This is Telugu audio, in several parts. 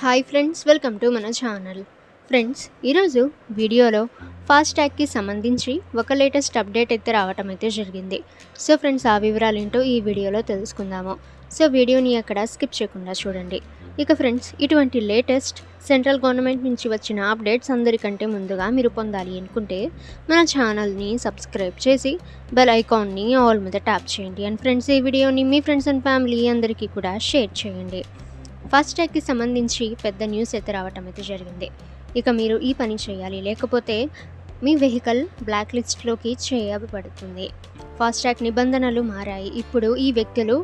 హాయ్ ఫ్రెండ్స్, వెల్కమ్ టు మన ఛానల్. ఫ్రెండ్స్, ఈరోజు వీడియోలో ఫాస్టాగ్కి సంబంధించి ఒక లేటెస్ట్ అప్డేట్ అయితే రావటం అయితే జరిగింది. సో ఫ్రెండ్స్, ఆ వివరాలు ఏంటో ఈ వీడియోలో తెలుసుకుందాము. సో వీడియోని అక్కడ స్కిప్ చేయకుండా చూడండి. ఇక ఫ్రెండ్స్, ఇటువంటి లేటెస్ట్ సెంట్రల్ గవర్నమెంట్ నుంచి వచ్చిన అప్డేట్స్ అందరికంటే ముందుగా మీరు పొందాలి అనుకుంటే మన ఛానల్ని సబ్స్క్రైబ్ చేసి బెల్ ఐకాన్ని ఆల్ మీద ట్యాప్ చేయండి. అండ్ ఫ్రెండ్స్, ఈ వీడియోని మీ ఫ్రెండ్స్ అండ్ ఫ్యామిలీ అందరికీ కూడా షేర్ చేయండి. ఫాస్టాగ్కి సంబంధించి పెద్ద న్యూస్ అయితే రావటం అయితే జరిగింది. ఇక మీరు ఈ పని చేయాలి, లేకపోతే మీ వెహికల్ బ్లాక్ లిస్ట్లోకి చేయబడుతుంది. ఫాస్టాగ్ నిబంధనలు మారాయి. ఇప్పుడు ఈ వ్యక్తులు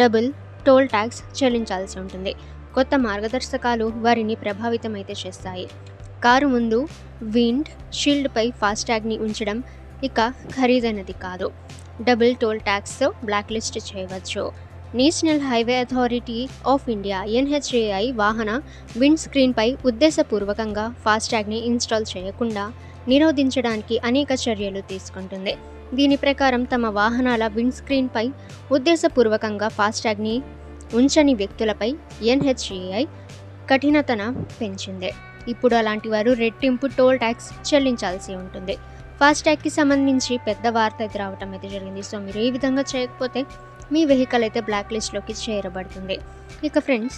డబుల్ టోల్ ట్యాక్స్ చెల్లించాల్సి ఉంటుంది. కొత్త మార్గదర్శకాలు వారిని ప్రభావితం అయితే చేస్తాయి. కారు ముందు విండ్ షీల్డ్పై ఫాస్టాగ్ని ఉంచడం ఇక ఖరీదైనది కాదు. డబుల్ టోల్ ట్యాక్స్తో బ్లాక్ లిస్ట్ చేయవచ్చు. National highway authority of India (NHAI) వాహన విండ్ స్క్రీన్పై ఉద్దేశపూర్వకంగా ఫాస్టాగ్ని ఇన్స్టాల్ చేయకుండా నిరోధించడానికి అనేక చర్యలు తీసుకుంటుంది. దీని ప్రకారం తమ వాహనాల విండ్ స్క్రీన్పై ఉద్దేశపూర్వకంగా ఫాస్టాగ్ని ఉంచని వ్యక్తులపై NHAI కఠినతన పెంచింది. ఇప్పుడు అలాంటి వారు రెట్టింపు టోల్ ట్యాక్స్ చెల్లించాల్సి ఉంటుంది. ఫాస్టాగ్కి సంబంధించి పెద్ద వార్త అయితే రావటం అయితే జరిగింది. సో మీరు ఈ విధంగా చేయకపోతే మీ వెహికల్ అయితే బ్లాక్ లిస్ట్లోకి చేరబడుతుంది. ఇక ఫ్రెండ్స్,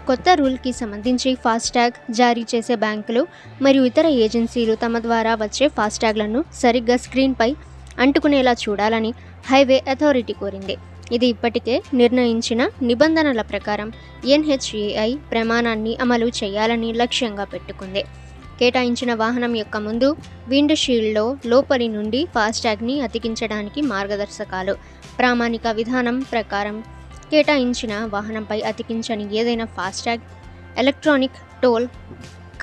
కొత్త రూల్కి సంబంధించి ఫాస్టాగ్ జారీ చేసే బ్యాంకులు మరియు ఇతర ఏజెన్సీలు తమ ద్వారా వచ్చే ఫాస్టాగ్లను సరిగ్గా స్క్రీన్పై అంటుకునేలా చూడాలని హైవే అథారిటీ కోరింది. ఇది ఇప్పటికే నిర్ణయించిన నిబంధనల ప్రకారం NHAI ప్రమాణాన్ని అమలు చేయాలని లక్ష్యంగా పెట్టుకుంది. కేటాయించిన వాహనం యొక్క ముందు విండ్ షీల్డ్లో లోపలి నుండి ఫాస్టాగ్ని అతికించడానికి మార్గదర్శకాలు. ప్రామాణిక విధానం ప్రకారం కేటాయించిన వాహనంపై అతికించని ఏదైనా ఫాస్టాగ్ ఎలక్ట్రానిక్ టోల్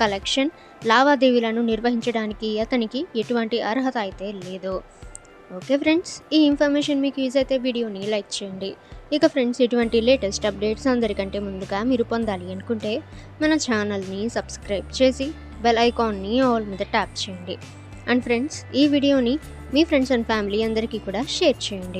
కలెక్షన్ లావాదేవీలను నిర్వహించడానికి అతనికి ఎటువంటి అర్హత అయితే లేదు. ఓకే ఫ్రెండ్స్, ఈ ఇన్ఫర్మేషన్ మీకు యూజ్ అయితే వీడియోని లైక్ చేయండి. ఇక ఫ్రెండ్స్, ఇటువంటి లేటెస్ట్ అప్డేట్స్ అందరికంటే ముందుగా మీరు పొందాలి అనుకుంటే మన ఛానల్ని సబ్స్క్రైబ్ చేసి బెల్ ఐకాన్ని ఆల్ మీద ట్యాప్ చేయండి. అండ్ ఫ్రెండ్స్, ఈ వీడియోని మీ ఫ్రెండ్స్ అండ్ ఫ్యామిలీ అందరికీ కూడా షేర్ చేయండి.